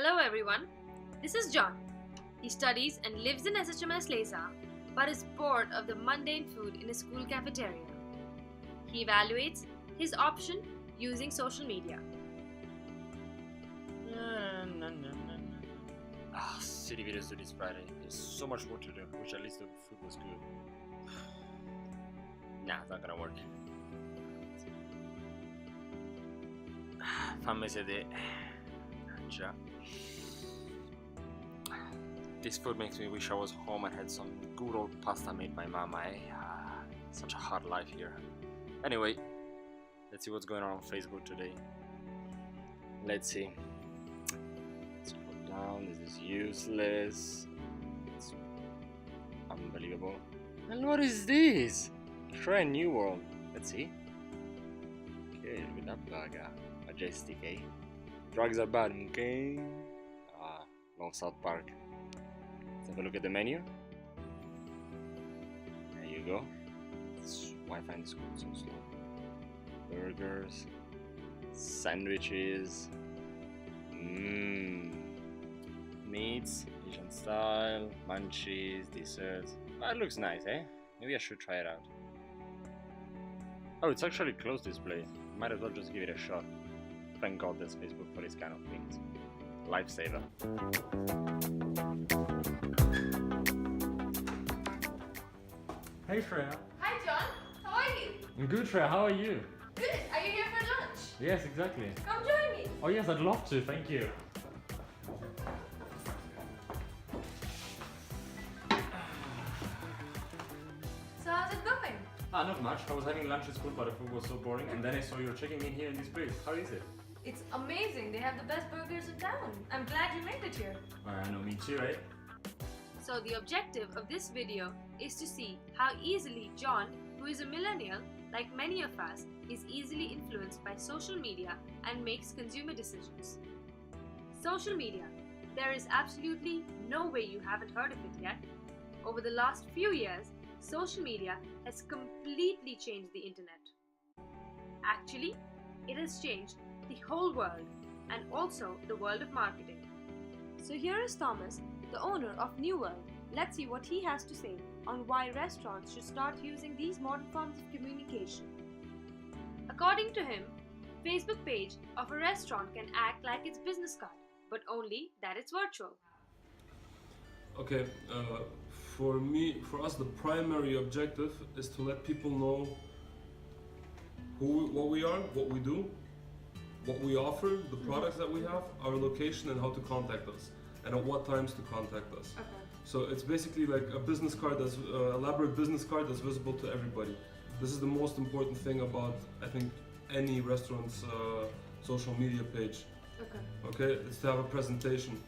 Hello everyone, this is John. He studies and lives in SHMS Lesa, but is bored of the mundane food in a school cafeteria. He evaluates his option using social media. City videos due this Friday. There's so much work to do, which at least the food was good. Nah, it's not gonna work. Fammi sedere. Già. This food makes me wish I was home and had some good old pasta made by Mama, eh? Such a hard life here. Anyway, let's see what's going on Facebook today. Let's see. Scroll down, this is useless. It's unbelievable. And what is this? Try a new world. Let's see. Okay, with that burger. Majestic, eh? Drugs are bad, okay? No South Park. Let's have a look at the menu. There you go. Wi-Fi in school so slow. Burgers, sandwiches, meats, Asian style, munchies, desserts. That looks nice, eh? Maybe I should try it out. Oh, it's actually closed display. Might as well just give it a shot. Thank God there's Facebook for this kind of things. Lifesaver. Hey Shreya. Hi John, how are you? I'm good, Shreya. How are you? Good, are you here for lunch? Yes, exactly. Come join me. Oh yes, I'd love to. Thank you. So how's it going? Not much. I was having lunch at school, but the food was so boring. And then I saw you're checking in here in this place. How is it? It's amazing, they have the best burgers in town. I'm glad you made it here. I know, me too, right? So the objective of this video is to see how easily John, who is a millennial like many of us, is easily influenced by social media and makes consumer decisions. Social media. There is absolutely no way you haven't heard of it yet. Over the last few years, social media has completely changed the internet. Actually, it has changed the whole world and also the world of marketing. So here is Thomas, the owner of New World. Let's see what he has to say on why restaurants should start using these modern forms of communication. According to him, Facebook page of a restaurant can act like its business card, but only that it's virtual. Okay, for us, the primary objective is to let people know what we are, what we do, what we offer, the products that we have, our location, and how to contact us, and at what times to contact us. Okay. So it's basically like a business card, that's elaborate business card that's visible to everybody. This is the most important thing about, I think, any restaurant's social media page. Okay, it's to have a presentation.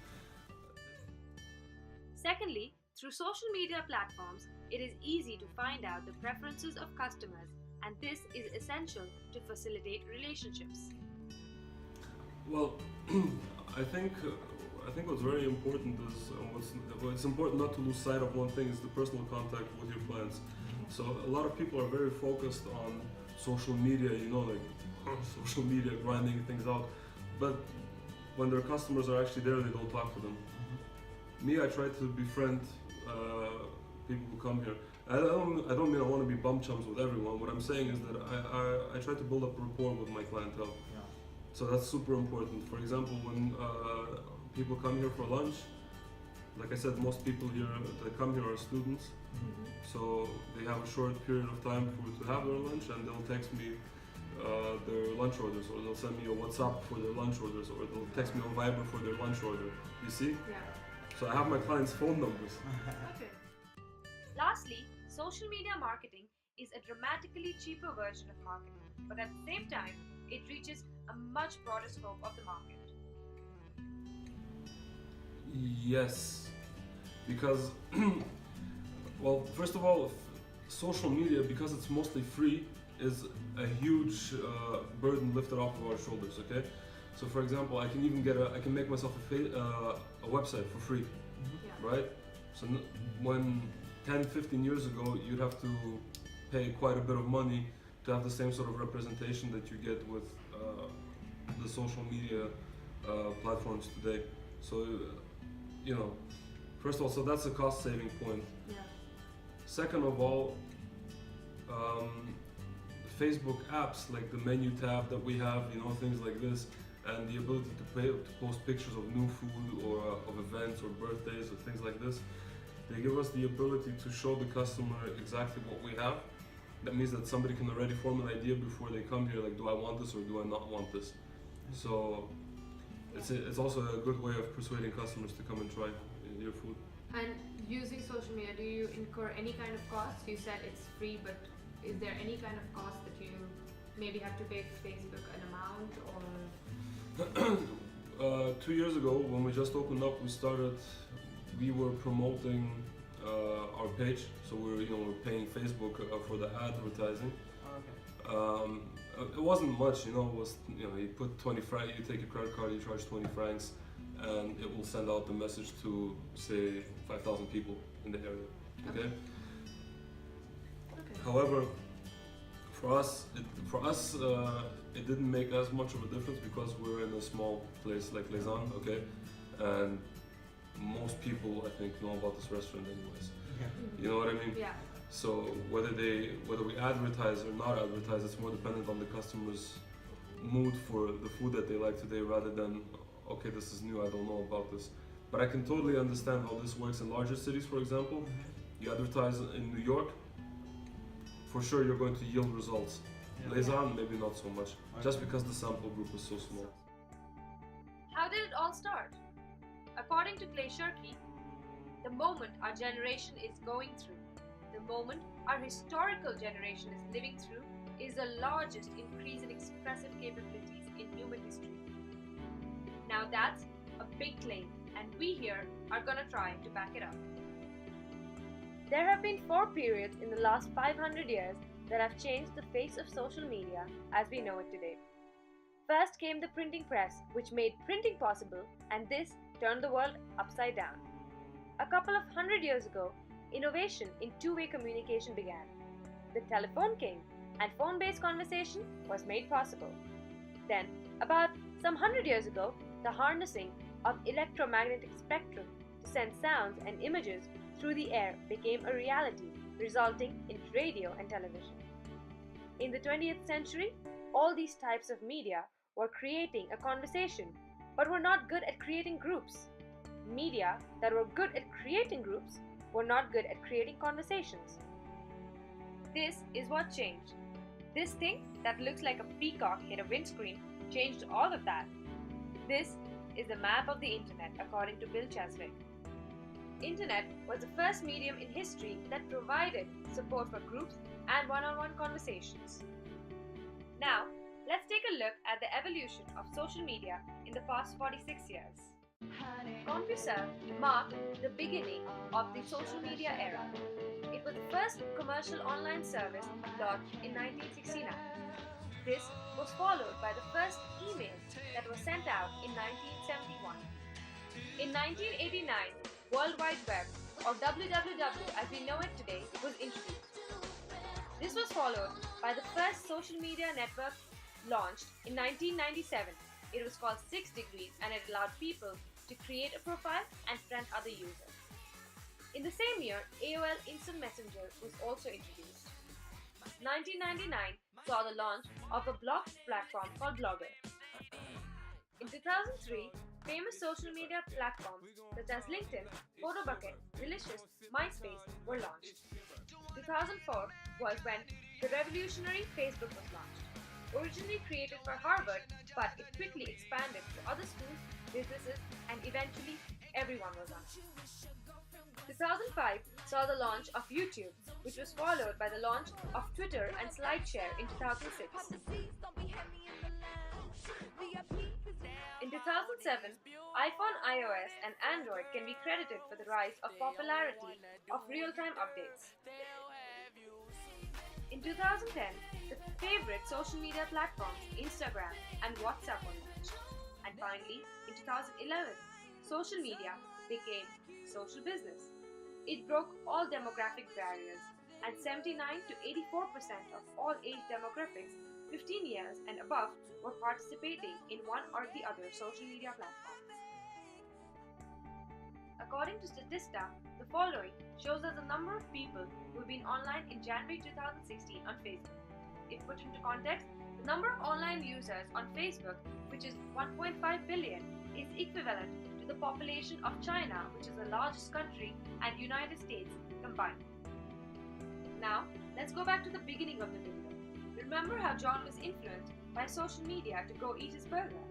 Secondly, through social media platforms, it is easy to find out the preferences of customers, and this is essential to facilitate relationships. Well, I think what's very important is it's important not to lose sight of one thing, is the personal contact with your clients. So a lot of people are very focused on social media, like social media grinding things out, but when their customers are actually there, they don't talk to them. Me, I try to befriend people who come here. I don't mean I want to be bum chums with everyone. What I'm saying is that I try to build up rapport with my clientele. So that's super important. For example, when people come here for lunch, like I said, most people here that come here are students. So they have a short period of time to have their lunch, and they'll text me their lunch orders, or they'll send me a WhatsApp for their lunch orders, or they'll text me on Viber for their lunch order. You see? Yeah. So I have my clients' phone numbers. Okay. Lastly, social media marketing is a dramatically cheaper version of marketing, but at the same time, it reaches a much broader scope of the market. Yes, because, well, first of all, social media, because it's mostly free, is a huge burden lifted off of our shoulders, okay? So for example, I can make myself a website for free, right? So when 10, 15 years ago, you'd have to pay quite a bit of money to have the same sort of representation that you get with the social media platforms today. So, you know, first of all, so that's a cost-saving point. Yeah. Second of all, Facebook apps like the menu tab that we have, you know, things like this, and the ability to post pictures of new food or of events or birthdays or things like this, they give us the ability to show the customer exactly what we have. That means that somebody can already form an idea before they come here, like, do I want this or do I not want this? So it's also a good way of persuading customers to come and try your food. And using social media, do you incur any kind of cost? You said it's free, but is there any kind of cost that you maybe have to pay Facebook an amount or? 2 years ago, when we just opened up, we were promoting our page, so we're paying Facebook for the advertising. Okay. It wasn't much, it was, you put 20 francs, you take a credit card, you charge 20 francs, and it will send out the message to, say, 5,000 people in the area. Okay. However, for us, it didn't make as much of a difference because we're in a small place like Lausanne, okay, and most people, I think, know about this restaurant anyways. Yeah. You know what I mean? Yeah. So whether we advertise or not advertise, it's more dependent on the customer's mood for the food that they like today, rather than, okay, this is new, I don't know about this. But I can totally understand how this works in larger cities. For example, you advertise in New York, for sure you're going to yield results. Yeah. Lausanne, maybe not so much, just because the sample group is so small. How did it all start? According to Clay Shirky, the moment our generation is going through, the moment our historical generation is living through, is the largest increase in expressive capabilities in human history. Now that's a big claim, and we here are gonna try to back it up. There have been 4 periods in the last 500 years that have changed the face of social media as we know it today. First came the printing press, which made printing possible, and this turned the world upside down. A couple of 100 years ago, innovation in two-way communication began. The telephone came, and phone-based conversation was made possible. Then, about some 100 years ago, the harnessing of electromagnetic spectrum to send sounds and images through the air became a reality, resulting in radio and television. In the 20th century, all these types of media were creating a conversation, but were not good at creating groups. Media that were good at creating groups were not good at creating conversations. This is what changed. This thing that looks like a peacock hit a windscreen changed all of that. This is the map of the internet according to Bill Cheswick. Internet was the first medium in history that provided support for groups and one-on-one conversations. Now, let's take a look at the evolution of social media in the past 46 years. CompuServe marked the beginning of the social media era. It was the first commercial online service launched in 1969. This was followed by the first email that was sent out in 1971. In 1989, World Wide Web, or WWW as we know it today, was introduced. This was followed by the first social media network launched in 1997. It was called 6 Degrees, and it allowed people to create a profile and friend other users. In the same year, AOL Instant Messenger was also introduced. 1999 saw the launch of a blog platform called Blogger. In 2003, famous social media platforms such as LinkedIn, Photobucket, Delicious, MySpace were launched. 2004 was when the revolutionary Facebook was launched. Originally created for Harvard, but it quickly expanded to other schools, businesses, and eventually everyone was on it. 2005 saw the launch of YouTube, which was followed by the launch of Twitter and SlideShare in 2006. In 2007, iPhone, iOS, and Android can be credited for the rise of popularity of real-time updates. In 2010, the favorite social media platforms Instagram and WhatsApp were launched. And finally, in 2011, social media became social business. It broke all demographic barriers, and 79 to 84% of all age demographics 15 years and above were participating in one or the other social media platforms. According to Statista, the following shows us the number of people who have been online in January 2016 on Facebook. If put into context, the number of online users on Facebook, which is 1.5 billion, is equivalent to the population of China, which is the largest country, and United States combined. Now, let's go back to the beginning of the video. Remember how John was influenced by social media to go eat his burger?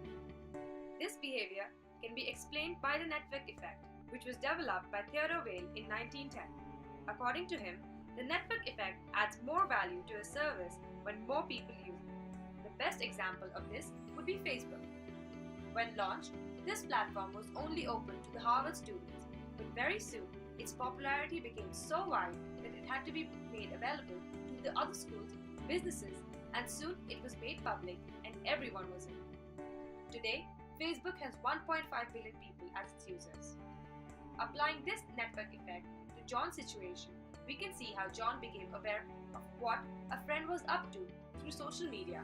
This behavior can be explained by the network effect, which was developed by Theodore Weil in 1910. According to him, the network effect adds more value to a service when more people use it. The best example of this would be Facebook. When launched, this platform was only open to the Harvard students, but very soon its popularity became so wide that it had to be made available to the other schools, businesses, and soon it was made public and everyone was in. Today, Facebook has 1.5 billion people as its users. Applying this network effect to John's situation, we can see how John became aware of what a friend was up to through social media.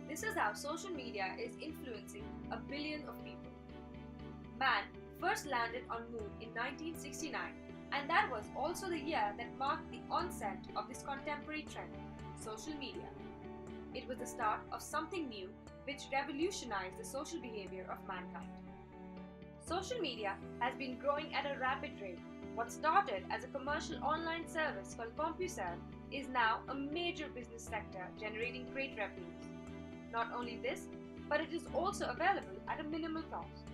This is how social media is influencing a billion of people. Man first landed on Moon in 1969, and that was also the year that marked the onset of this contemporary trend, social media. It was the start of something new which revolutionized the social behavior of mankind. Social media has been growing at a rapid rate. What started as a commercial online service called CompuServe is now a major business sector generating great revenues. Not only this, but it is also available at a minimal cost.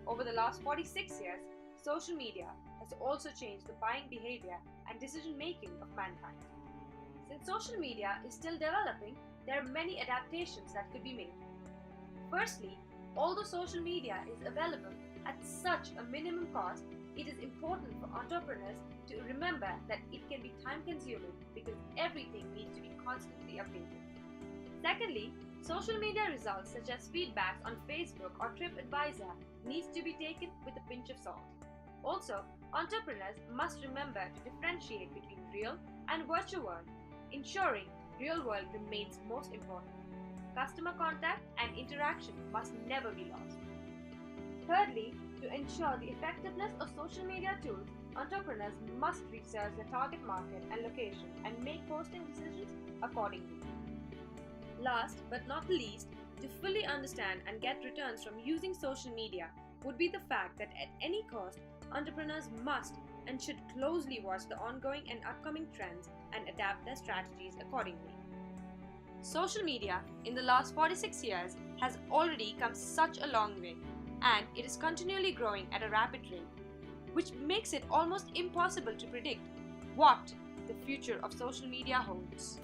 Over the last 46 years, social media has also changed the buying behavior and decision making of mankind. Since social media is still developing, there are many adaptations that could be made. Firstly, although social media is available at such a minimum cost, it is important for entrepreneurs to remember that it can be time consuming because everything needs to be constantly updated. Secondly, social media results such as feedbacks on Facebook or TripAdvisor needs to be taken with a pinch of salt. Also, entrepreneurs must remember to differentiate between real and virtual world, ensuring real world remains most important. Customer contact and interaction must never be lost. Thirdly, to ensure the effectiveness of social media tools, entrepreneurs must research the target market and location and make posting decisions accordingly. Last but not least, to fully understand and get returns from using social media would be the fact that at any cost, entrepreneurs must and should closely watch the ongoing and upcoming trends and adapt their strategies accordingly. Social media in the last 46 years has already come such a long way, and it is continually growing at a rapid rate, which makes it almost impossible to predict what the future of social media holds.